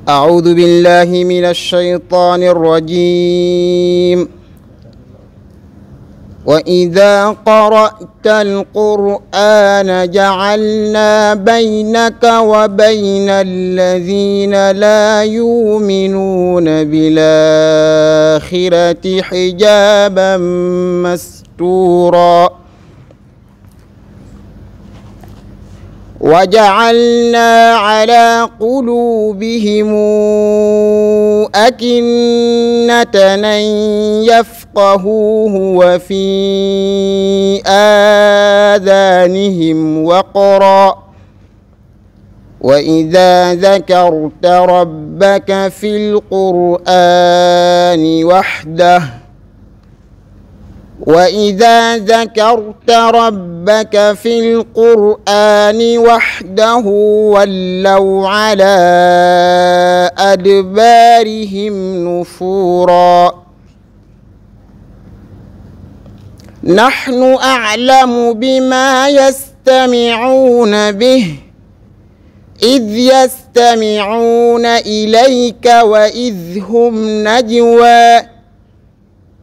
أعوذ بالله من الشيطان الرجيم وإذا قرأت القرآن جعلنا بينك وبين الذين لا يؤمنون بالآخرة حجابا مستورا وجعلنا على قلوبهم أكنة أن يفقهوه وفي آذانهم وقرا وإذا ذكرت ربك في القرآن وحده ولوا على أدبارهم نفورا نحن أعلم بما يستمعون به إذ يستمعون إليك وإذ هم نجوى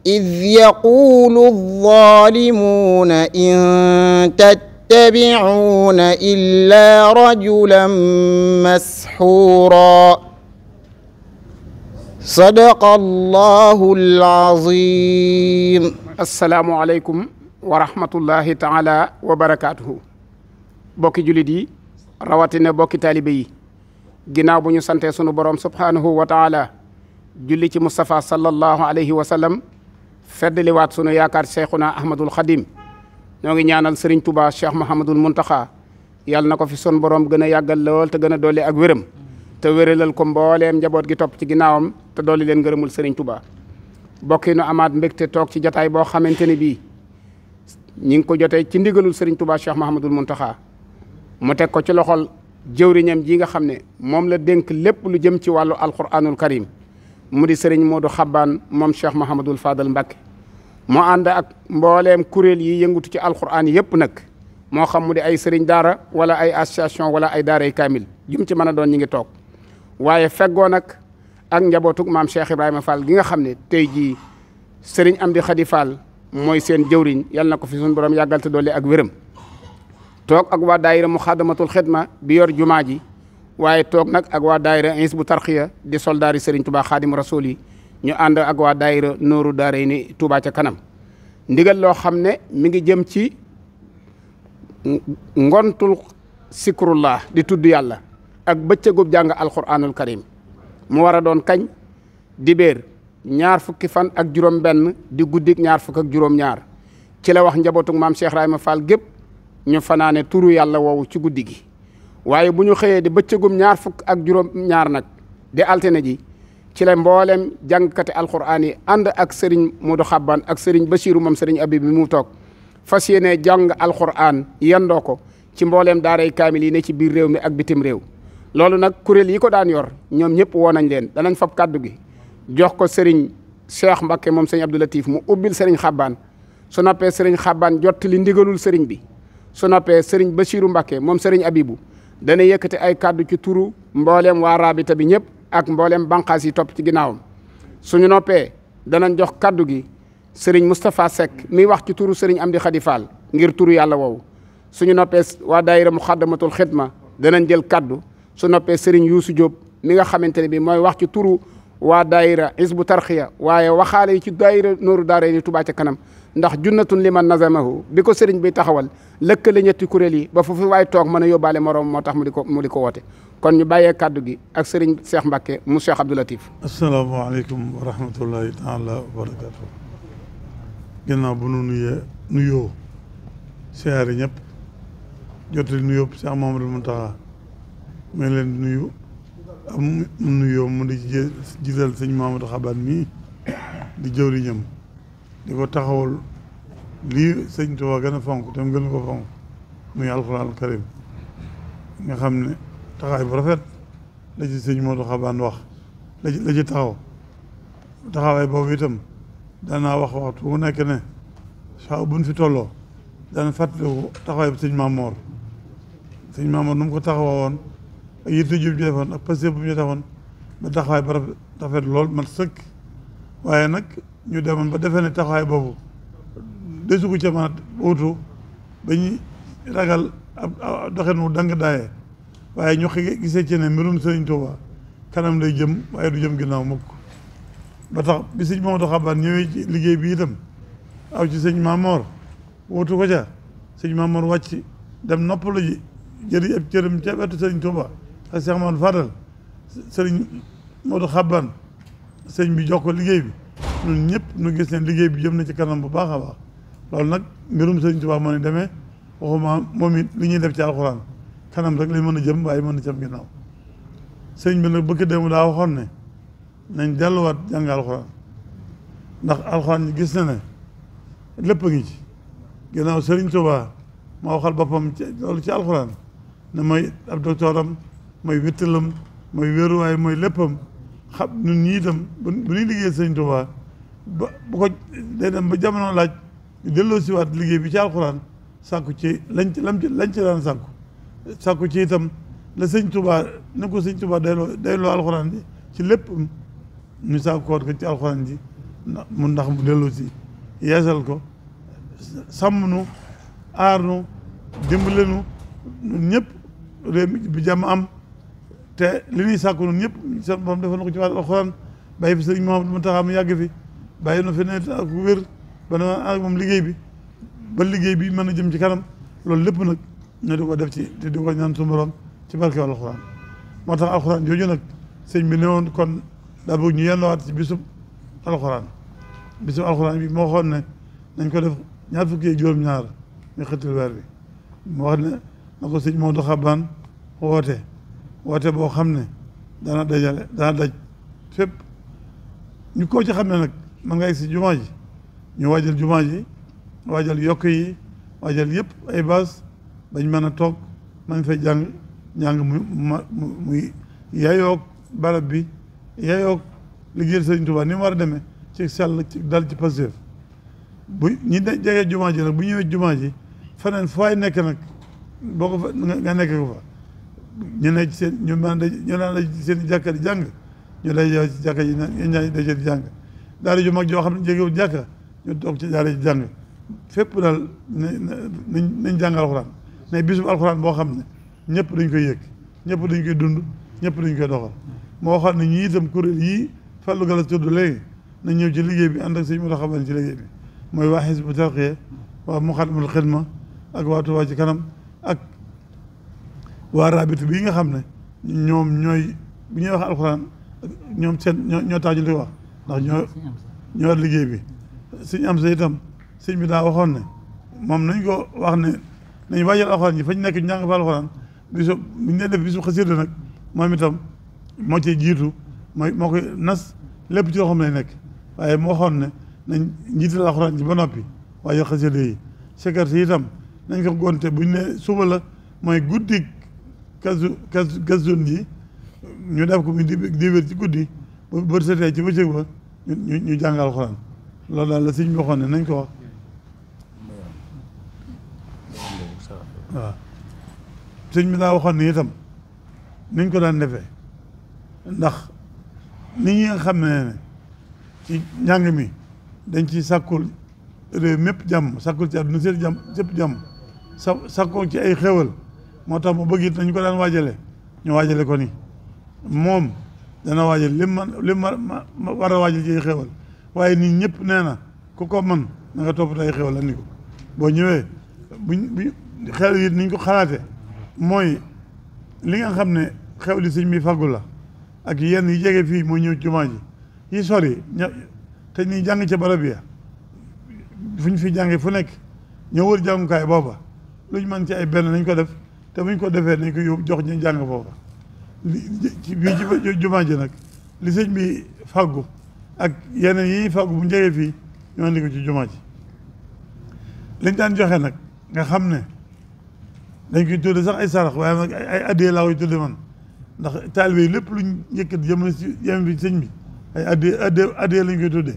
إذ يقول الظالمون إن تتبعون إلا رجلا مسحورا صدق الله العظيم. السلام عليكم ورحمة الله تعالى وبركاته. bokki julit yi rawatina bokki taalibe yi ginnaaw bu ñu sante sunu borom subhanahu wa taala julli ci Mustafa sallallahu alayhi wa sallam feddliwaat sunu yaakaar Cheikhuna Ahmadul Khadim ñoo ngi ñaanal Serigne Touba Cheikh Mouhamadul Mountakha yàlla na ko fi son borom gën a yàggal lool te gën a dolli ak wéram te wéralal ko mbooleem njaboot gi topp ci ginnaawam te dolli leen ngërëmul Serigne Touba. bokk yi nu amaat mbégte toog ci jataay boo xamante ne bii ñi ngi ko jotee ci ndigalul Serigne Touba Cheikh Mouhamadul Mountakha mu teg ko ci loxol jëwriñam ji nga xam ne moom la dénk lépp lu jëm ci wàllu alquranul karim mu di Serigne Modou Xabbaan moom Cheikh Mouhamadul Fadal Mbacké moo ànd ak mbooleem kuréel yi yëngutu ci alquran yëpp nag moo xam mu di ay sëriñ daara wala ay association wala ay daaray kaamil jum ci mën a doon ñi ngi toog waaye feggoo nag ak njabootug maam Cheikh Ibrahima Fall gi nga xam ne tey jii sëriñ Amdi Khady Fall mooy seen jëwriñ yal na ko fi suñu borom yàggal te dolli ak wéram toog ak waa daayira Muxaddamatul Xidma bi yor jumaa ji waaye toog nag ak waa daayira Hizbu Tarxiya di soldaari Sëriñ Tuubaa Xaadimu Rasuul yi ñu ànd ak waa daayira Nooru Daarayni Touba ca kanam ndigal loo xam ne mi ngi jëm ci ngontul sikrullah di tudd yàlla ak bëccëgub jàng alquranul karim mu war a doon kañ dibéer 20 fan ak juróom benn di guddik 20 fukk ak juróom ñaar ci la wax njabootug maam Cheikh Ibrahima Fall gépp ñu fanaane turu yàlla woowu ci guddi gi waaye bu ñu xëyee di bëccëgum 20 fukk ak juróom ñaar nag di altine ji ci la mboolem jàngkati alquran yi ànd ak Serigne Modou Xabbaan ak Serigne Bassirou moom Serigne Abib bi mu toog fas yéene jàng alquran yendoo ko ci mbooleem daaray kaamil yi ne ci biir réew mi ak bitim réew loolu nag kuréel yi ko daan yor ñoom ñëpp woo nañ leen danañ fab kaddu gi jox ko Serigne Cheikh Mbacké moom Serigne Abdou Latif mu ubbil Serigne Xabbaan su noppee Serigne Xabbaan jottali ndigalul Serigne bi su noppee Serigne Bassirou Mbacké moom Serigne Abibu dana yëkkati ay kaddu ci turu mbooleem waa rabita bi ñëpp ak mboolem banqaas yi topp ci ginnaawam suñu noppee danañ jox kaddu gi Serigne Moustapha Seck miy wax ci turu Serigne Amdi Khady Fall ngir turu yàlla woowu suñu noppee waa daayira Muxaddamatul Xidma danañ jël kaddu su noppee Serigne Youssou Diop mi nga xamante ne bi mooy wax ci turu waa daayira Hizbu Tarxiya waaye waxaale yi ci daayira Nooru Daarayni Touba ca kanam ndax junnatun liman nazamahu bi ko Serigne bi taxawal lëkkale ñetti kuréel yi ba foofu waay toog mën a yóbbaale moroom moo tax mu di ko woote kon ñu bàyyee kaddu gi ak Serigne Cheikh Mbacké mu Cheikh Abdou Latif. asalaamaaleykum wa rahmatullahi taala wa barakatu. ginnaaw bu nu nuyoo siyaare ñëpp jotali nuyoo Cheikh Mouhamadou Mountakha may leen di nuyu am nuyoo mu di jiital sëñ Mamadou Xabbaan mii di jëwriñam di ko taxawal lii sëñ Tuubaa gën a fonk te mu gën ko fonk muy alxuraanul karim nga xam ne taxawaay bu rafet la ci sëñ Modou Xabbaan wax la ci taxawaay boobu itam danaa wax waxtu bu nekk ne saa buñ fi tolloo dana fàttaliku taxawaay bi sëñ Mamoor nu mu ko taxawoo woon ak yitte ju defoon ak passé bu ñu defoon ba taxawaay ba rafet lool mat sëkk waaye nag ñu demoon ba defee ne taxawaay boobu desu ko ca mën a wutu ba ñu ragal ab doxin wu dang daayee waaye ñu gisee ci ne mbirum Sëriñ Tuuba kanam lay jëm waaye du jëm ginnaaw mukk ba tax bi sëñ Mamadou Xabaan ñëwee ci liggéey bi itam aw ci sëñ Mamor wutu ko ca sëñ Mamor wàcc dem noppalu ji jëri ab cëram ca wetu Sëriñ Tuuba ak Cheikh Mamadou Fadal sëriñ Mamadou Xabaan sëñ bi jox ko liggéey bi ñun ñëpp ñu gis ne liggéey bi jëm na ci kanam bu baax a baax loolu nag mbirum Sëriñ Tuuba moo ne demee waxuma moom it li ñuy def ci alxuraan kanam rek lañ mën a jëm waaye mën na jëm ginnaaw sëñ bi nag bëgg dem daa waxoon ne nañ delluwaat jàng alxuraan ndax alxuraan gis na ne lépp a ngi ci ginnaaw Sëriñ Tuuba moo waxal boppam ci loolu ci alxuraan ne mooy ab docteuram mooy wéttalam mooy wéeruwaay mooy léppam xam ñun ñii itam bu ñuy liggéey Sëriñ Tuuba ba bu ko day dem ba jamono laaj ñu delloo si waat liggéey bi ci alxuraan sàkku ci lañ ci daan sàkku ci itam la Sëriñ Tuuba ne ko Sëriñ Tuuba dayloo alxuraan ji ci lépp ñu sàkku ko ci alxuraan ji ndax mu delloo si yeesal ko sàmm nu aar nu dimbale nu ñun ñëpp réew mi bi jàmm am te li ñuy sàkku ñun ñëpp seen borom defal na ko ci wàllu alxuraan bàyyi fi sëriñ Mouhamadou Mountakha mu yàgg fi bàyyi na fi ne ak wér ba na ak moom liggéey bi ba liggéey bi mën a jëm ci kanam loolu lépp nag ñu di ko def ci te di ko ñaan suñu borom ci barke wàllu alxuraan moo tax alxuraan jooju nag sëñ bi ne woon kon daa bëgg ñu yendowaat ci bisub alxuraan bi moo xoon ne nañ ko def ñaar fukki ak juróom-ñaar muy xëttil weer bi moo wax ne na ko sëñ Maodo Xabaan woote boo xam ne dana daj fépp ñu ko ci xam ne nag man nga egg si jumaa ji ñu waajal jumaa ji waajal yokk yi waajal yëpp ay baas bañ mën a toog man fay jàng muy yayoog barab bi yayoog liggéeyal Sëriñ Tuubaa ni mu war a demee ci sell ci dal ci Pastef bu ñi jegee jumaa ji nag bu ñëwee jumaa ji feneen fu waay nekk nag boo ko fa nga nekk ko fa ñu ne ci seen ñu naan ci seen i jàkka di jàng ñu day yow ci jàkka ji ña daje di jàng daara ju mag joo xam ne jegewul jàkka ñu toog ci daara ji jàng fépp daal nañ jàng alxuraan ne bisub alxuraan boo xam ne ñëpp dañ koy yëg ñëpp dañ koy dund ñëpp dañ koy doxal moo waxoon ne ñii itam kuréel yii Fallou Galass tudd léegi nañ ñëw ci liggéey bi ànd ak sëñ Mountakha Xabaan ci liggéey bi mooy waa Hizbut Tarqiyyah waa Moukhaddamatoul Khidma ak waa Touba ci kanam ak waa rabita bii nga xam ne ñoom ñooy bu ñuy wax alxuraan ñoom seen ñoo tax ñu di wax ndax ñoo war liggéey bi sëñ am sa itam sëñ bi daa waxoon ne moom nañ ko wax ne nañ waajal alxuraan ji fañ nekk ñu jàng fa alxuraan bisu bu ñu def bisu xasida nag moom itam moo cee jiitu moo koy nas lépp ci loo xam ne nekk waaye moo waxoon ne nañ njiital alxuraan ji ba noppi waajal xasida yi sekar si itam nañ ko gonte bu ñu ne suba la mooy guddi kazu ji ñu def ko mu di wér ci guddi bu bët setee ci bëccëg ba ñu jàng alxuraan loolu daal la sëñ bi waxoon ne nañ ko wax waaw sëñ bi daa waxoon ne itam niñ ko daan defee ndax nit ñi nga xam ne ci njàng mi dañ ci sàkkul réew mépp jàmm sàkkul ci àdduna sépp jàmm sàkkoo ci ay xéwal moo tax mu bëgg it nañ ko daan waajale ñu waajale ko ni moom dana waajal li ma war a waajal ci ay xéwal waaye nit ñëpp nee na ku ko mën na nga toppatoo ay xéwal andi ko boo ñëwee buñ xew yi niñ ko xalaate mooy li nga xam ne xew li sëñ mi fàggu la ak yenn yi jege fii moo ñëw jumaa ji yi sori te ñuy jàng ca barab ya fu ñu fi jàngee fu nekk ñoo wër jàngukaay booba luñ mën ci ay benn nañ ko def te buñ ko defee nañ ko yóbbu jox ñu jàng foofa ci bii ci jumaa ji nag li sëñ bi fàggu ak yeneen yi fàggu bu njegee fii ñoo andi ko ci jumaa ji liñ daan joxe nag nga xam ne dañ koy tudde sax ay sarax waaye nag ay addee laa koy tudde man ndax taalibe yi lépp luñ yëkkat jëmale si yem bi sëñ bi ay addee lañ koy tudde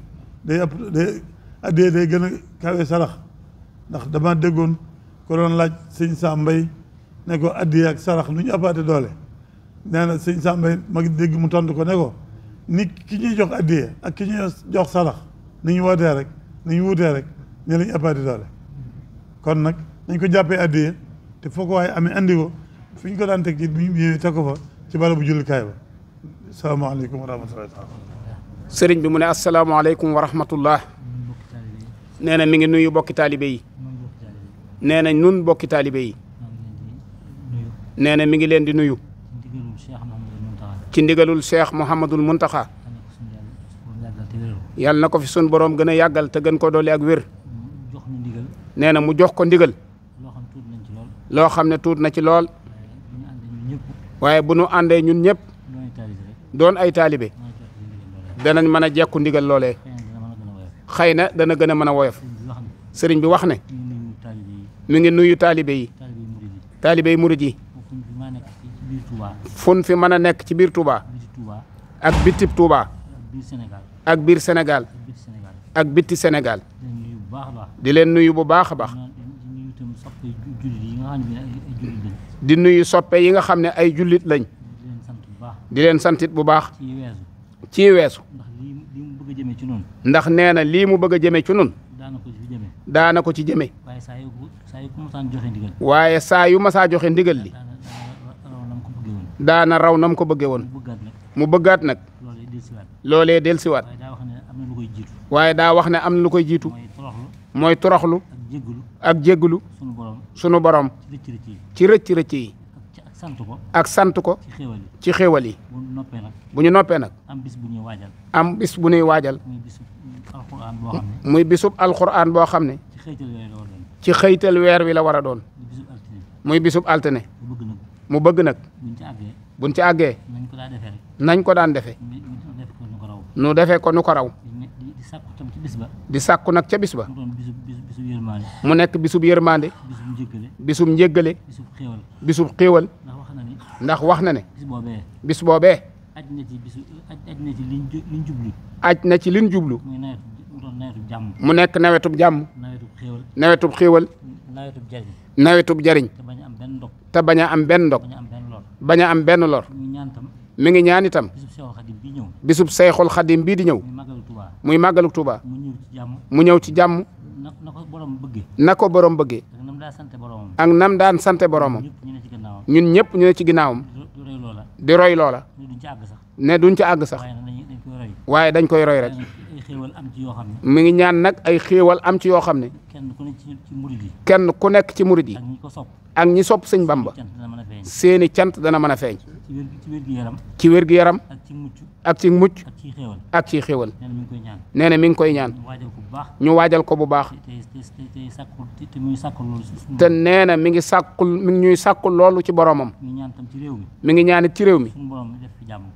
addee day gën a kawe sarax ndax dama déggoon ko doon laaj sëñ Sam Mbay ne ko addee ak sarax nu ñu appaate doole nee na sëñ Samba ma ngi dégg mu tontu ko ne ko nit ki ñuy jox addiya ak ki ñuy jox sarax ni ñu wootee rek ni ñu wutee rek ñu lañ ëppaati doole kon nag nañ ko jàppee addiya te foo ko waaye amee andi ko fi ñu ko daan teg ci bu ñëwee teg ko fa ci barabu jullikaay ba salaamaaleykum wa rahmatullahi taala sëriñ bi mu ne asalaamaaleykum wa rahmatullah nee na mi ngi nuyu bokki taalibe yi nee na nun bokki taalibe yi nee na mi ngi leen di nuyu ci ndigalul Cheikh Mouhamadul Muntaxa yàlla na ko fi sun borom gën a yàggal te gën ko doole ak wér nee na mu jox ko ndigal loo xam ne tuut na ci lool waaye bu nu àndee ñun ñëpp doon ay taalibe danañ mën a jekku ndigal loolee xëy na dana gën a mën a woyof sëriñ bi wax ne mi ngi nuyu taalibe yi taalibe yi murid yi fun fi mën a nekk ci biir Touba ak bitib Touba ak biir Sénégal ak bitti Sénégal di leen nuyu bu baax a baax di nuyu soppe yi nga xam ne ay jullit lañ di leen santit bu baax ci weesu ndax nee na lii mu bëgg a jëme ci nun daana ko ci jëme waaye saa yu masaa joxe ndigal li daana raw nam ko bëgge woon mu bëggaat nag loolee delsiwaat waaye daa wax ne am na lu koy jiitu mooy toroxlu ak jéggulu sunu borom ci rëcc yi ak sant ko ci xéewal yi bu ñu noppee nag am bis bu ñuy waajal muy bisub alxuraan boo xam ne ci xëytal weer wi la war a doon muy bisub altine mu bëgg nag buñ ci àggee nañ ko daan defe nu defee ko nu ko raw di sàkku nag ca bis ba mu nekk bisub yërmande bisub njéggale bisub xéewal ndax wax na ne bis boobee aj na ci liñ jublu mu nekk nawetub jàmm nawetub xéewal nawetub jariñ te bañ a am benn ndog bañ a am benn lor mi ngi ñaan itam bisub Seexul Xadim bii di ñëw muy màggalu Tuuba mu ñëw ci jàmm na ko borom bëggee ak nam daan sante boromam ñun ñëpp ñu ne ci ginnaawam di roy loola ne duñ ca àgg sax waaye dañ koy roy rek mi ngi ñaan nag ay xéewal am ci yoo xam ne kenn ku nekk ci murid yi ak ñi sopp sëñ Bamba seeni cant dana mën a feeñ ci wér gi yaram ak ci mucc ak ci xéewal nee na mi ngi koy ñaan ñu waajal ko bu baax te nee na mi ngi ñuy sàkkul loolu ci boromam mi ngi ñaanit ci réew mi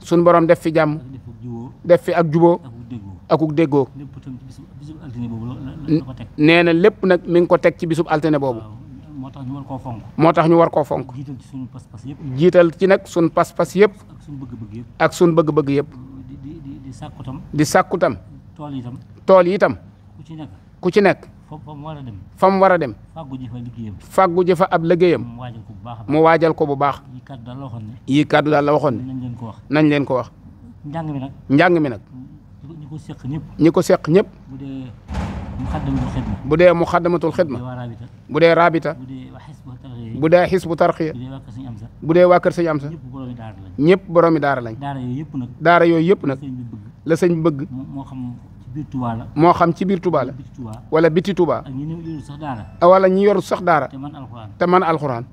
suñ borom def fi jàmm def fi ak juboo akuk déggoo nee na lépp nag mi ngi ko teg ci bisub altine boobu moo tax ñu war koo fonk jiital ci nag sun pas-pas yëpp ak sun bëgg-bëgg yëpp di sàkku tam tool yi itam ku ci nekk fa mu war a dem fàggu jëfa ab liggéeyam mu waajal ko bu baax yii kàddu daal la waxoon ne nañ leen ko wax njàng mi nag ñi ko seq ñëpp bu dee muxaddamatul xidma bu dee rabita bu dee xisbu tarxiya bu dee waa kër sëñ Amsa ñëpp boroomi daara lañ daara yooyu yëpp nag la sëñ bëgg moo xam ci biir Touba la wala biti Touba wala ñi yorul sax daara te man alxuraan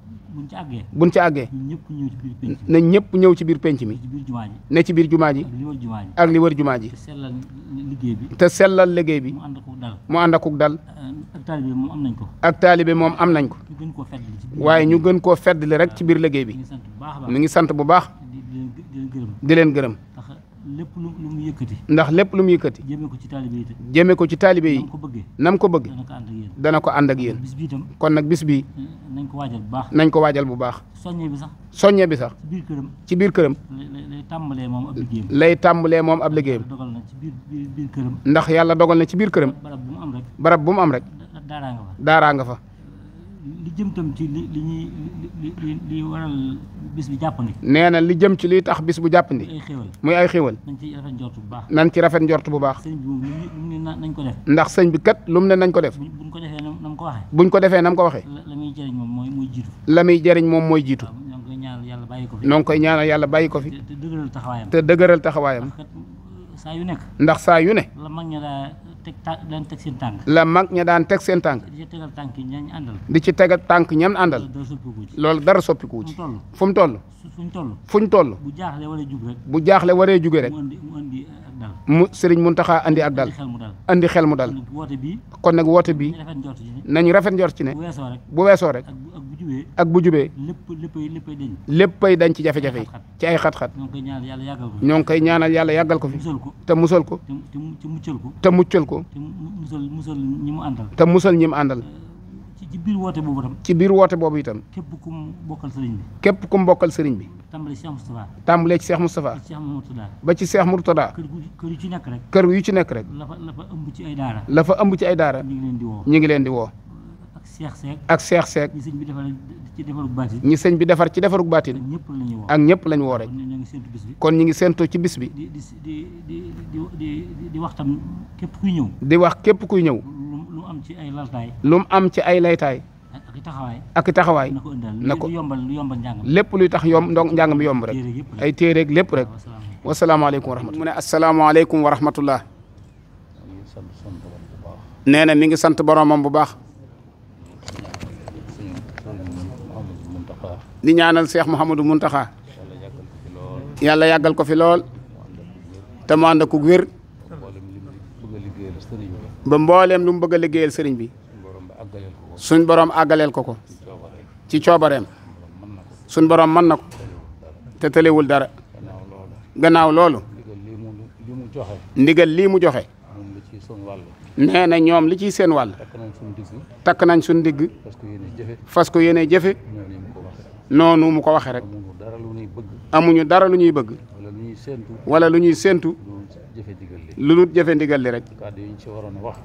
buñ ci àggee na ñëpp ñëw ci biir penc mi ne ci biir jumaa ji ak li wër jumaa ji te sellal liggéey bi mu ànd akuk dal ak taalibe moom am nañ ko waaye ñu gën koo feddli rek ci biir liggéey bi mi ngi sant bu baax di leen gërëm lépp lu mu yëkkati ndax lépp lu mu yëkkati jëme ko ci taalibe yi nam ko bëgg dana ko ànd ak yéen kon nag bis bi nañ ko waajal bu baax soññe bi sax ci biir këram lay tàmbalee moom ab liggéeyam ndax yàlla dogal na ci biir këram barab bu mu am rek daaraa nga fa li jëm tam ci li waral bis bi jàppandi. nee na li jëm ci liy tax bis bu jàppandi. muy ay xéwal. nañ ci rafet njort bu baax. sëñ bi moom lu mu ne nañ ko def. ndax sëñ bi kat lu mu ne nañ ko def. buñ ko defee nam ko waxee. buñ ko defee nam ko waxee. la muy jëriñ moom mooy jiitu. la muy jëriñ moom mooy jiitu. ñoo ngi koy ñaanal yàlla bàyyi ko fi. ñoo ngi koy ñaanal yàlla bàyyi ko fi. te dëgëral taxawaayam. te dëgëral taxawaayam. saa yu nekk. ndax saa yu ne. la mag ña daan teg seen tànk. la mag ña daan teg seen tànk. di ci tegal tànk yi ñañ àndal. di ci tegal tànk ñam àndal. loolu dara soppikuwu ci. fu mu toll. fu ñu toll. bu jaaxle waree jug rek. bu jaaxle waree juge rek. mu andi ak dal. mu Sëriñ Muntaxa andi ak dal. andi xel mu dal. kon nag woote bii. nañu rafet njort ci ne. bu weesoo rek. ak bu jubee. léppay dañ ci jafe-jafe yi. ci ay xat-xat. ñoo ngi koy ñaanal yàlla yàggal ko fi. te musal ko. te muccal ko. musal ñi mu àndal. te musal ñi mu àndal. ci biir woote boobu itam. ci biir woote boobu itam. képp ku mu bokkal sëriñ bi. képp ku mu bokkal sëriñ bi. tàmbalee ci Cheikh Moustapha. tàmbalee ci Cheikh Moustapha. ba ci Cheikh Mourtada. kër yu ci nekk rek. kër yu ci nekk rek. la fa ëmb ci ay daara. la fa ëmb ci ay daara. ñu ngi leen di woo. ak Cheikh Seck. ñi sëñ bi defar ci defarug baatin. ñi sëñ bi defar ci defarug baatin. ak ñëpp lañu woo rek. kon ñu ngi séentu ci bis bi. di wax tam képp kuy ñëw. di wax képp kuy ñëw. lu am ci ay laltaay. lu mu am ci ay laytaay. ak i taxawaay. na ko yombal njàng mi. lépp luy tax njàng mi yomb rek. ay téereeg lépp rek. wasalaamaaleykum wa rahmatulah. mu ne asalaamaaleykum wa rahmatullah. nee na mi ngi sant boromam bu baax. di ñaanal Cheikh Mouhamadou Mountakha. yàlla yàggal ko fi lool. te mu ànd ak wér. ba mbooleem lu mu bëgg a liggéeyal sëriñ bi. suñ borom àggaleel ko. ci coobareem. suñ borom mën na ko. te tëlewul dara. gannaaw loolu. ndigal lii mu joxe. nee na ñoom li ciy seen wàll. takk nañ suñ digg. fas ko yéene jëfe. noonu mu ko waxee rek. amuñu dara lu ñuy bëgg. wala lu ñuy séentu. lu dul jëfe ndigal li rek.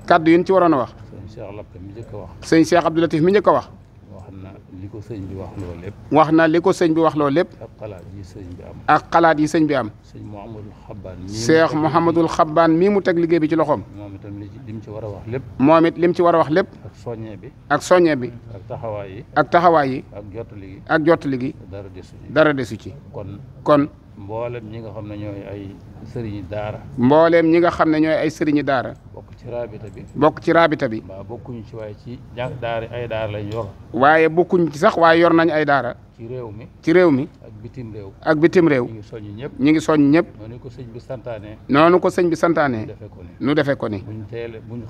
kaddu yi ñu ci waroon a wax. sëñ Cheikh Abdou Latif mi njëkk a wax. wax na li ko sëñ bi wax loolu lépp. ak xalaat yi sëñ bi am. Cheikh Mouhamadul Xabbaan mii mu teg liggéey bi ci loxoom. moom itam lim ci war a wax lépp. moom it lim ci war a wax lépp. ak soññe bi. ak soññe bi. ak taxawaay yi. ak taxawaay yi. ak jottali gi. ak jottali gi. dara desu ci. kon. mboolem ñi nga xam ne ñooy ay sëriñi daara. mbooleem ñi nga xam ne ñooy ay sëriñi daara. bokk ci raabita bi. bokk ci raabita bi. waaw bokkuñu ci waaye ci daara ay daara lañ yor. waaye bokkuñ ci sax waaye yor nañ ay daara. ci réew mi. ci réew mi. ak bitim réew. ak bitim réew. ñu ngi soññ ñëpp. ñu ngi soññ ñëpp. noonu ko sëñ bi santaane. noonu ko sëñ bi santaane. nu defe ko ni. buñ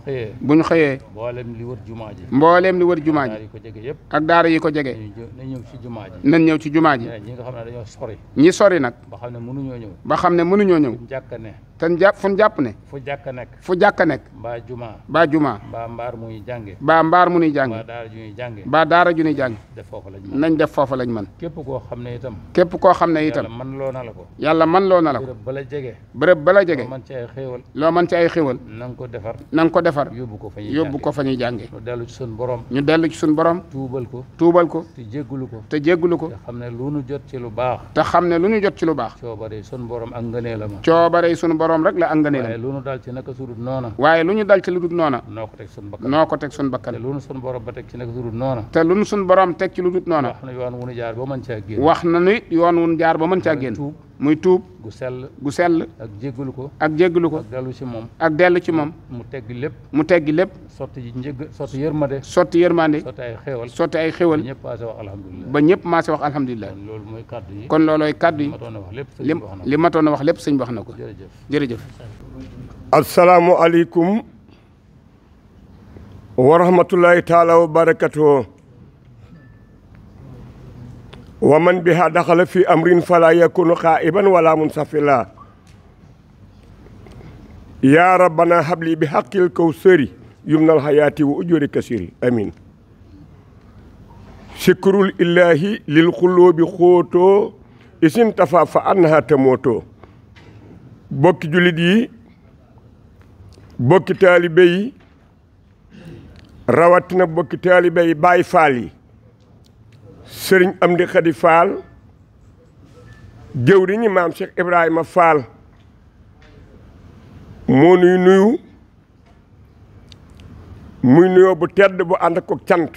xëyee. buñ xëyee. mbooleem li wër jumaa ji. mbooleem li wër jumaa ji. daara yi ko jege yëpp. ak daara yi ko jege. nañ ñëw ci jumaa ji. nañ ñëw ci jumaa ji. ñi nga xam ne dañoo sori. ñi sori nag. ba xam ne mënuñoo ñëw. ba xam ne mënuñoo ñëw. jàkka ne. te fu ñu jàpp ne. fu jàkka nekk. fu jàkka nekk. mbaa jumaa. mbaa jumaa. mbaa mbaar muy jànge. mbaa mbaar mu nuy jànge. mbaa daara ju ñuy jànge. mbaa daara ju ñuy jànge. def foofu lañ mën. nañ def foofu lañ mën. képp koo xam ne itam. képp koo xam ne itam. yàlla man loo na la ko. yàlla man loo na la ko. bërëb bala jege. bërëb bala jege. loo mën ci ay xéewal. loo mën ci ay xéewal. na nga ko defar. na nga ko defar. yóbbu ko fa ñuy yóbbu ko fa ñuy jànge. ñu dellu ci suñu borom. ñu dellu ci suñu borom. tuubal ko. tuubal ko. te jéggulu ko. te jéggulu ko. te xam ne lu nu jot ci lu baax. te xam ne lu ñu jot ci lu baax. coobare suñu borom ak ngënee la ma. coobare suñu borom rek la ak ngënee la. waaye lu nu dal ci naka sudut noona. waaye lu ñu dal ci lu dul noona. noo ko teg suñu bakkan. noo ko teg suñu bakkan. te lu nu suñu borom ba teg ci naka sudut noona. te lu nu suñu borom teg ci lu dul noona. wax na yoon wu nu jaar ba mën caa génn. wax na ni yoon wu nu jaar ba mën caa génn. muy tuub. gu sell. gu sell. ak jéggalu ko. ak jéggalu ko. ak dellu ci moom. ak dellu ci moom. mu teggi lépp. mu teggi lépp. sotti njëgg sotti yërmande. sotti yërmande. sotti ay xéewal. sotti ay xéewal. ba ñëpp maase wax alhamdulilah. ba ñëpp maase wax alhamdulilah. kon loolu mooy kaddu yi. kon loolooy kaddu yi. li matoon a wax lépp sëñ bi wax na ko. jërëjëf jërëjëf. asalaamualeykum wa rahmatullahi taala wa barakatuhu. wa man biha daxala fi amrin fala yakunu xaiban wala munsafila. ya rabbana habli bi haqqil kawsari yumnal hayati wa ujuri kasiri amin. sikrul illahi lil xuloobi xóotoo isin tafa fa annaha tamootoo. bokki jullit yi bokki taalibe yi rawatina bokki taalibe yi Baay Faal yi sëriñ Amdi Xadi Faal jëwriñu maam Cheikh Ibrahima Faal moo nuy nuyu muy nuyoo bu tedd bu ànd ak cant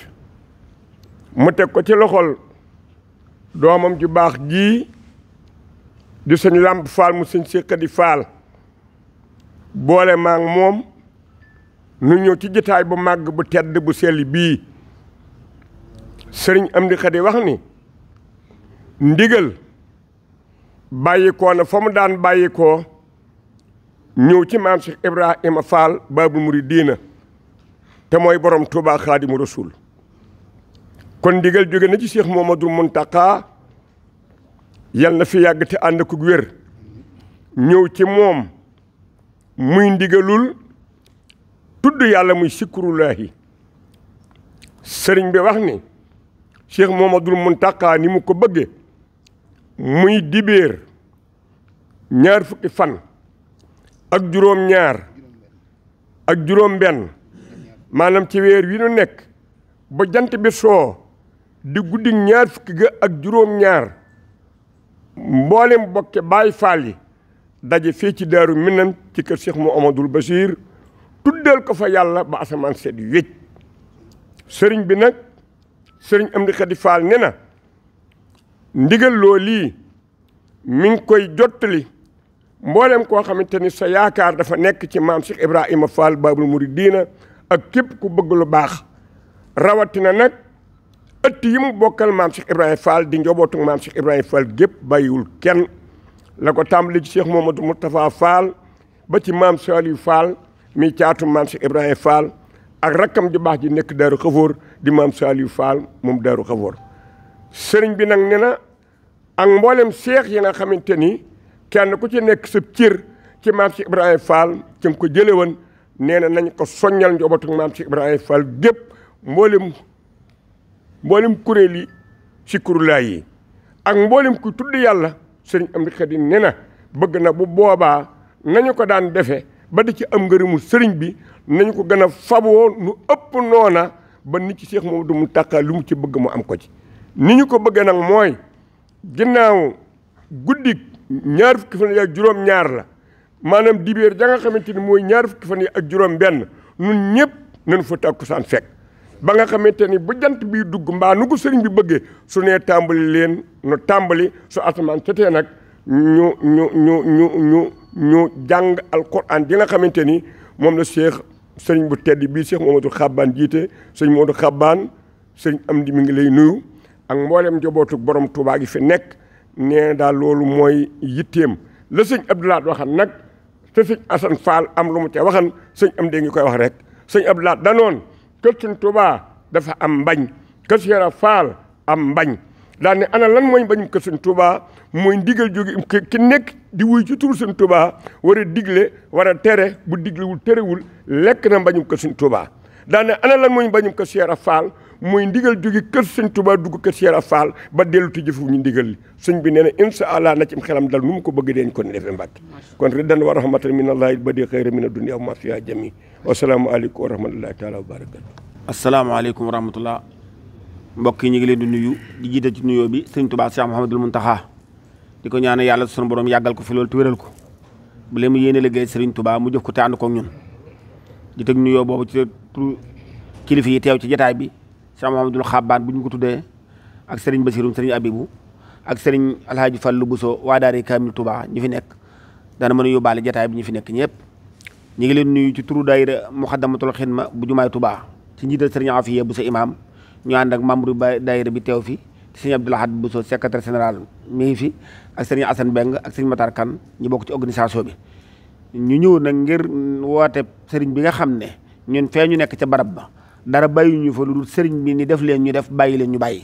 mu teg ko ci loxol doomam ju baax ji di sëñ Lamp Faal mu sëñ Cheikh Xadi Faal boole maa ngi moom nu ñëw ci jotaay bu màgg bu tedd bu sell bii sëriñ Amdi Xadi wax ni ndigal bàyyikoo na fa mu daan bàyyikoo ñëw ci maam Cheikh Ibrahima Fall Baabul Muridiina te mooy borom Touba Xaadimu Rasuul kon ndigal jóge na ci Cheikh Mouhamadoul Mountakha yal na fi yàgg te ànd ak wér ñëw ci moom muy ndigalul tudd yàlla muy sikrullaahi sëriñ bi wax ni Cheikh Mouhamadoul Mountakha ni mu ko bëgge muy dibéer ñaar fukki fan ak juróom-ñaar ak juróom-benn maanaam ci weer wi nu nekk ba jant bi soo di guddi ñaar fukki ga ak juróom-ñaar mboolem bokke Baay Faal yi daje fii ci Daaru Minam ci kër Cheikh Mouhamadoul Bachir tuddal ko fa yàlla ba asamaan seet wécc sëriñ bi nag sëriñ Amdi Xadi Faal ne na ndigal loo lii mi ngi koy jottali mboolem koo xamante ni sa yaakaar dafa nekk ci maam Cheikh Ibrahima Fall Baabul Muridiina ak képp ku bëgg lu baax rawatina nag ëtt yi mu bokkal maam Cheikh Ibrahima Fall di njobootu maam Cheikh Ibrahima Fall gépp bàyyiwul kenn la ko tàmbali ci Cheikh Mouhamadou Moustapha Fall ba ci maam Saliou Fall mi caatu maam Cheikh Ibrahima Fall ak rakkam ju baax ji nekk Daaru Xafoor di maam Saliou Fall moom Daaru Xafoor sëriñ bi nag ne na ak mboolem seex yi nga xamante ni kenn ku ci nekk sa cër ci maam Cheikh Ibrahima Fall ci ko jële woon nee na nañ ko soññal njobootu maam Cheikh Ibrahima Fall gépp mboolem kuréel yi sikrullaah yi ak mboolem ku tudd yàlla sëriñ Amdi Xadi ne na bëgg na bu boobaa nañu ko daan defe ba di ci am ngërëmu sëriñ bi nañu ko gën a faboo nu ëpp noona ba nit ci Cheikh Mouhamadoul Mountakha lu mu ci bëgg mu am ko ci ni ñu ko bëggee nag mooy ginnaaw guddik ñaar fukki fan yi ak juróom-ñaar la maanaam dibéer ja nga xamante ni mooy ñaar fukki fan yi ak juróom-benn nun ñëpp nañu fa takkusaan fekk ba nga xamante ni bu jant bii dugg mbaa nu ko sëriñ bi bëggee su nee tàmbali leen nu tàmbali su asamaan setee nag ñu jàng alquran ji nga xamante ni moom la sëriñ bu tedd bii Cheikh Mouhamadoul Xabbaan jiite sëriñ Modou Xabbaan sëriñ Amdi mi ngi lay nuyu ak mboolem njabootu borom Touba gi fi nekk nee daal loolu mooy yitteem la sëñ Abdoulaat waxan nag te sëñ Assane Fall am lu mu ca waxan sëñ Amdi ngi koy wax rek sëñ Abdoulaat danoon kër sëñ Touba dafa am mbañ kër Cheikh Fall am mbañ daal ne ana lan mooy mbañum kër sëñ Touba mooy ndigal jóge ki nekk di wuy ci turu sëñ Touba war a digle war a tere bu diglewul terewul lekk na mbañum kër sëñ Touba daal ne ana lan mooy mbañum kër Cheikh Fall mooy ndigal jóge kër sëñ Touba dugg kër Cheikh Fall ba dellu ti jëfu ñu ndigal li sëñ bi nee na insha allah na ci xelam dal nu mu ko bëgg deen ko ne defee Mbàkke kon riddan wa rahmatan min allahi ba di xayra min ad-dunya wa ma fiha jami wasalaamu aleykum wa rahmatullahi taala wa barakatu asalaamaaleykum wa rahmatullah mbokk yi ñu ngi leen di nuyu di jiite ci nuyoo bi sëñ Touba Cheikh Mouhamadoul Mountakha di ko ñaanal yàlla sunu borom yàggal ko fi loolu te wéral ko bu leen mu yéene liggéey sëriñ Touba mu jëf ko te ànd ko ñun di teg nuyoo boobu ci turu kilifa yi teew ci jotaay bi Cheikh Mouhamadoul Xabbaan bu ñu ko tuddee ak sëriñ Basiru sëriñ Abibu ak sëriñ Alhaaji Fallu Buso waa daari Kaamil Touba ñi fi nekk dana mën a yóbbaale jotaay bi ñu fi nekk ñëpp ñu ngi leen nuyu ci turu daayira Muxaddamatul Xidma bu jumaay Touba ci njiital sëriñ Afiya Buso imam ñu ànd ak membre daayira bi teew fi sëriñ Abdou Lahad Buso secrétaire général mi ngi fi ak sëriñ Assane Beng ak sëriñ Matar Kan ñu bokk ci organisation bi ñu ñëw nag ngir woote sëriñ bi nga xam ne ñun fee ñu nekk ca barab ba dara bàyyi ñu fa lu dul sëriñ bi ni def leen ñu def bàyyi leen ñu bàyyi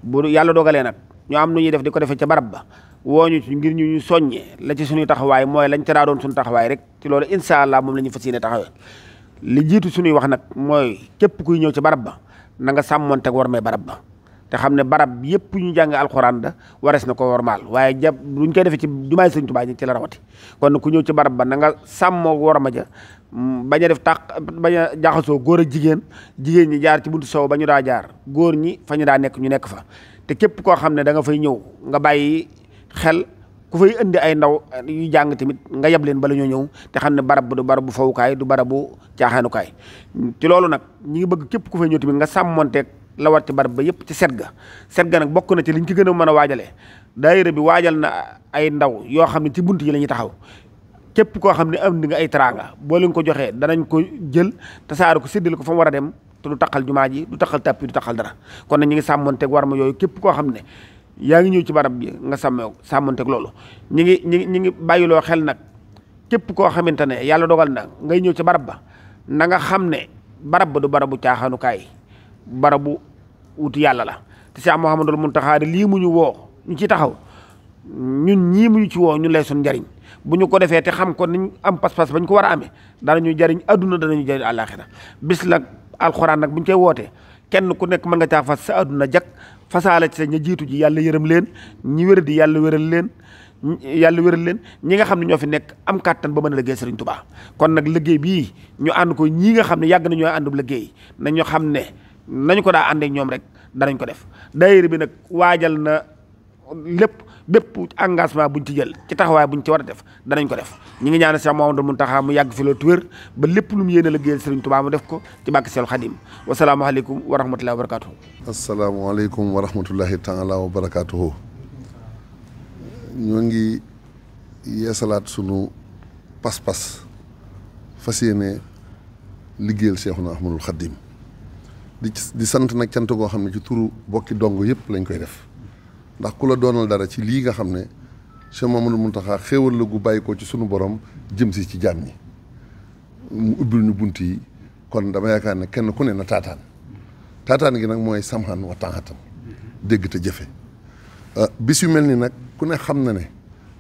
bu yàlla dogalee nag ñu am nu ñuy def di ko defee ca barab ba woo ñu ci ngir ñu soññee la ci suñuy taxawaay mooy lañ ca daa doon suñu taxawaay rek ci loolu incha allah moom la ñu fas yéene taxawee li jiitu suñuy wax nag mooy képp kuy ñëw ci barab ba na nga sàmmonteeg war may barab ba te xam ne barab yëpp ñu jàng alxuraan da warees na ko wormaal waaye buñ koy defee ci jumaay Sëriñ Tuubaa ci la rawati kon ku ñëw ci barab ba na nga sàmmoo worma ja bañ a def bañ a jaxasoo góor ak jigéen ñi jaar ci buntu sow ba ñu daa jaar góor ñi fa ñu daa nekk ñu nekk fa te képp koo xam ne da nga fay ñëw nga bàyyi xel ku fay indi ay ndaw yu jàng tamit nga yeb leen bala ñoo ñëw te xam ne barab bu du barab bu fawukaay du barab bu caaxaanukaay ci loolu nag ñi ngi bëgg képp ku fay ñëw tamit nga sàmmonteeg la war ci barab ba yëpp ci set ga nag bokk na ci liñ ci gën a mën a waajalee daayira bi waajal na ay ndaw yoo xam ne ci bunt yi la ñuy taxaw képp koo xam ne am di nga ay teraanga boo leen ko joxee danañ ko jël tasaare ko séddale ko fa mu war a dem te du taxal jumaa ji du taxal tappi du taxal dara kon nag ñi ngi sàmmonteeg war ma yooyu képp koo xam ne yaa ngi ñëw ci barab bi nga sàmmonteeg loolu ñi ngi bàyyiloo xel nag képp koo xamante ne yàlla dogal na ngay ñëw ci barab ba na nga xam ne barab ba du barabu caaxaanukaay barabu wuti yàlla la te Cheikh Mouhamadul Mountakha lii mu ñu woo ñu ci taxaw ñun ñii mu ñu ci woo ñun lay sun njariñ bu ñu ko defee te xam ko niñ am pas-pas bañ ko war a amee danañu jariñ adduna danañu jariñ àllaaxira bis la alxuraan nag buñ koy wootee kenn ku nekk mën nga caa fas sa adduna jak fasaale ci sa ña jiitu ji yàlla yërëm leen ñi wér di yàlla wéral leen ñi nga xam ne ñoo fi nekk am kàttan ba mën a liggéey Sëriñ Tuubaa kon nag liggéey bii ñu ànd ko ñii nga xam ne yàgg nañoo àndub liggéey nañu xam ne nañu ko daa àndeek ñoom rek danañ ko def daayira bi nag waajal na bépp engagement buñ ci jël ci taxawaay buñ ci war a def danañ ko def ñi ngi ñaanal Cheikh Mouhamadou Mountakha mu yàgg fi loolu tuwér ba lépp lu mu yéene liggéeyal Sëriñ Tuubaa mu def ko ci bàkk Seexul Xadim wasalaamaaleykum wa rahmatullahi wa barakatuhu asalaamaaleykum wa rahmatullahi taala wa barakatuhu ñoo ngi yeesalaat sunu pas-pas fas yéene liggéeyal Cheikhuna Ahmadul Xadim di sant nag cant goo xam ne ci turu bokki dong yëpp lañ koy def ndax ku la doonal dara ci lii nga xam ne Cheikh Mamadou Mountakha xéewal la gu bàyyi ko ci sunu borom jëm si ci jaam ñi mu ubbil ñu bunt yi kon dama yaakaar ne kenn ku ne na taataan gi nag mooy samhan wa taatan dégg te jëfe bis yu mel ni nag ku ne xam na ne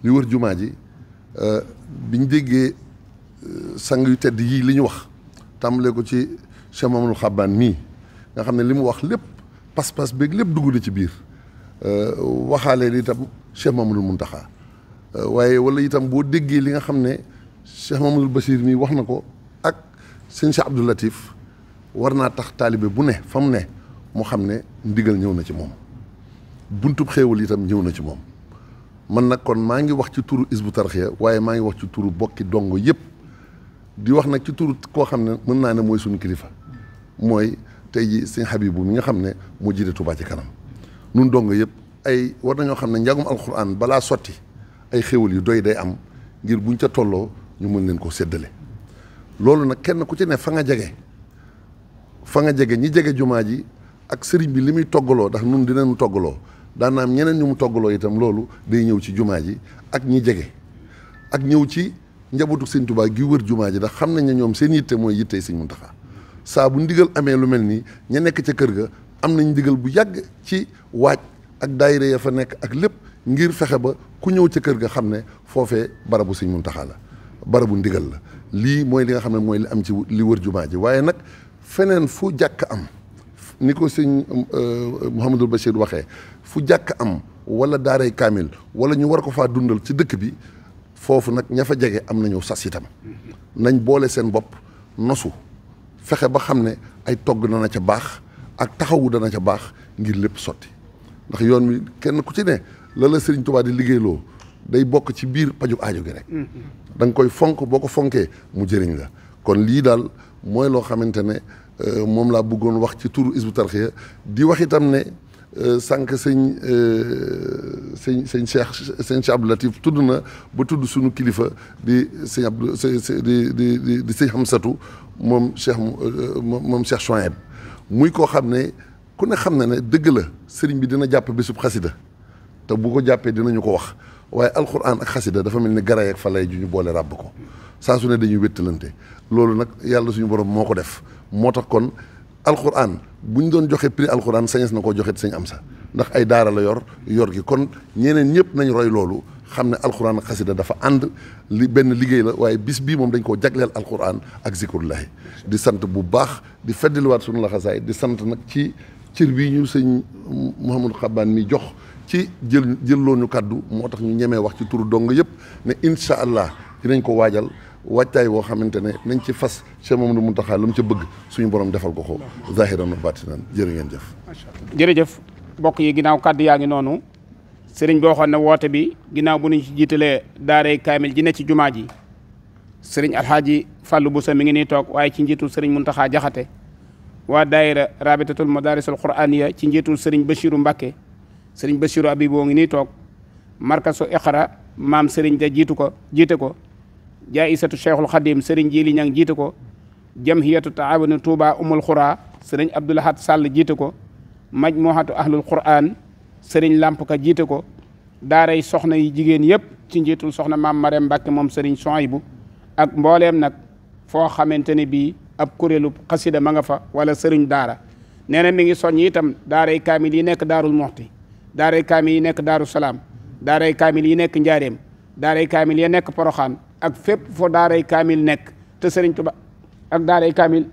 li wër jumaa ji biñ déggee sang yu tedd yii li ñu wax tàmbalee ko ci Cheikh Mamadou Xabbaan mii nga xam ne li mu wax lépp pas-pas beeg lépp dugg na ci biir waxaale li itam Cheikh Mamadou Mountakha waaye wala itam boo déggee li nga xam ne Cheikh Mamadou Bachir mii wax na ko ak sëñ Cheikh Abdou Latif war naa tax taalibe bu ne fa mu ne mu xam ne ndigal ñëw na ci moom buntub xéewal itam ñëw na ci moom man nag kon maa ngi wax ci turu Hizbut Tarqiyyah waaye maa ngi wax ci turu bokki dongo yëpp di wax nag ci turu koo xam ne mën naa ne mooy suñu kilifa mooy tey ji sëñ Habibu mi nga xam ne moo jiite Touba ci kanam nun dongo yëpp ay war nañoo xam ne njàngum alxuraan balaa sotti ay xéwal yu doy day am ngir buñ ca tolloo ñu mën leen koo séddale loolu nag kenn ku ci ne fa nga jege ñi jege jumaa ji ak sëriñ bi li muy toggaloo ndax nun dinañu toggaloo daan am ñeneen ñu mu toggaloo itam loolu day ñëw ci jumaa ji ak ñi jege ak ñëw ci njabootu sëñ Tuubaa gi wër jumaa ji ndax xam nañ ne ñoom seen yitte mooy yittey sëñ Muntaxa saa bu ndigal amee lu mel nii ña nekk ca kër ga am nañ ndigal bu yàgg ci waaj ak daayira ya fa nekk ak lépp ngir fexe ba ku ñëw ca kër ga xam ne foofee barabu sëñ Muntaxa la barabu ndigal la lii mooy li nga xam ne mooy li am ci li wër jumaa ji waaye nag feneen fu jàkk am ni ko sëñ Mouhamadul Bachir waxee fu jàkk am wala daaray kaamil wala ñu war ko faa dundal ci dëkk bi foofu nag ña fa jege am nañu sas itam nañ boole seen bopp nosu fexe ba xam ne ay togg dana ca baax ak taxawu dana ca baax ngir lépp sotti ndax yoon wi kenn ku ci ne la Sëriñ Tuubaa di liggéeyloo day bokk ci biir paju aajo gi rek da nga koy fonk boo ko fonkee mu jëriñ la kon lii daal mooy loo xamante ne moom laa bëggoon wax ci turu Hizbut Tarqiyyah di wax itam ne sànq sëñ Cheikh Abdou Latif tudd na ba tudd suñu kilifa di sëñ Abdou di sëñ Hamsatu moom Cheikh Chouaib muy koo xam ne ku ne xam na ne dëgg la sëriñ bi dina jàpp bésub xasida te bu ko jàppee dinañu ko wax waaye alxuraan ak xasida dafa mel ni garay ak falay ju ñu boole ràbb ko saa su ne dañuy wéttalante loolu nag yàlla suñu borom moo ko def moo tax kon alxuraan bu ñu doon joxe prix alxuraan sañes na koo joxe sëñ Amsa ndax ay daara la yor gi kon ñeneen ñëpp nañ roy loolu xam ne alxuraan ak xasida dafa ànd li benn liggéey la waaye bis bii moom dañ koo jagleel alxuraan ak zikrullahi di sant bu baax di feddiliwaat suñu laxasaay di sant nag ci cër bii ñu sëñ Mouhamadou Xabbaan mi jox ci jëlloo ñu kàddu moo tax ñu ñemee wax ci turu dong yëpp ne incha allah dinañ ko waajal waajtaay boo xamante ne nañ ci fas Cheikh Mamadou Mountakha lu mu ca bëgg suñu borom defal ko ko zahiran wa batinan jërë ngeen jëf. jërëjëf mbokk yi ginnaaw kàddu yaa ngi noonu sëriñ bi waxoon na woote bi ginnaaw bu ñu ci jiitalee daaray kaamil ji ne ci jumaa ji sëriñ Alhaaji Fàllu Busa mi ngi nii toog waaye ci njiitul sëriñ Mountakha Jaxate waa daayira rabitatul madarisul qur'aniya ci njiitul sëriñ Bachiru Mbàkke sëriñ Bachiru Abiboo ngi nii toog markasu Iqra maam sëriñ da jiite ko jaayisatu Cheikhul Khadim sëriñ Jili Ñang jiite ko jamhiyatu taawunu Touba umul Xura sëriñ Abdoulahat Sall jiite ko majmuhatu ahlul Qur'an sëriñ Lamp Ka jiite ko daaray soxna yi jigéen yëpp ci njiitul soxna maam Marème Mbàkke moom sëriñ Sohaybu ak mbooleem nag foo xamante ne bii ab kuréelu xasida ma nga fa wala sëriñ daara nee na mi ngi soññ itam daaray kaamil yi nekk daarul moxti daaray kaamil yi nekk daaru salaam daaray kaamil yi nekk njaareem daaray kaamil yi nekk poroxaan ak fépp foo daaray kaamil nekk te sëriñ Tuba ak daaray kaamil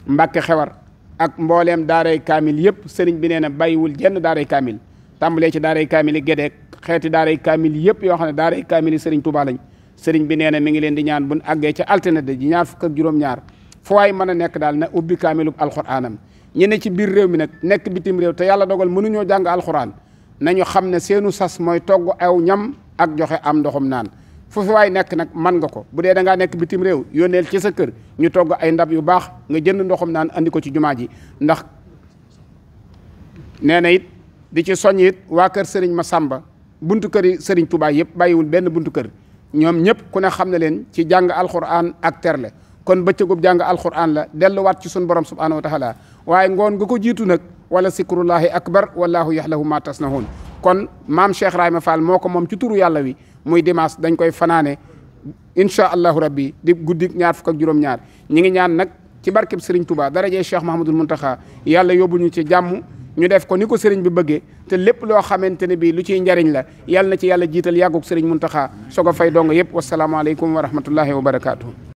Mbàkke xewar ak mbooleem daaray kaamil yëpp sëriñ bi nee na bàyyiwul jenn daaray kaamil tàmbalee ci daaray kaamil yi Gédeek xeeti daaray kaamil yëpp yoo xam ne daaray kaamil yi sëriñ Tuba lañ sëriñ bi nee na mi ngi leen di ñaan buñ àggee ca altine ji ñaar fukk ak juróom-ñaar fu waay mën a nekk daal na ubbi kaamilub alxuraanam ñi ne ci biir réew mi nag nekk bitim réew te yàlla dogal mënuñoo jàng alxuraan nañu xam ne seenu sas mooy togg aw ñam ak joxe am ndoxum naan fu fi waay nekk nag man nga ko bu dee da ngaa nekk bitim réew yónneel ci sa kër ñu togg ay ndab yu baax nga jënd ndoxum naan andi ko ci jumaa ji ndax nee na it di ci soññ it waa kër sëriñ Masamba buntu kër yi sëriñ Touba yëpp bàyyiwul benn buntu kër ñoom ñëpp ku ne xam ne leen ci jàng alxuraan ak terle kon bëccëgub jàng alxuraan la delluwaat ci sun borom subhanahu wa taala waaye ngoon nga ko jiitu nag wala sikrullahi akbar wallahu yaxlahu ma tasnahun kon maam Cheikh Rahima Fall moo ko moom ci turu yàlla wi muy dimanche dañ koy fanaane incha allahu rabbi di guddi ñaar fukk ak juróom-ñaar ñi ngi ñaan nag ci barkeb Serigne Touba darajee Cheikh Mahamadul Muntaxa yàlla yóbbu ñu ci jàmm ñu def ko ni ko Serigne bi bëggee te lépp loo xamante ne bii lu ciy njariñ la yàlla na ci yàlla jiital yàggug Serigne Muntaxa soo ko fay dong yëpp wasalaamaaleykum wa rahmatullahi wa barakaatu.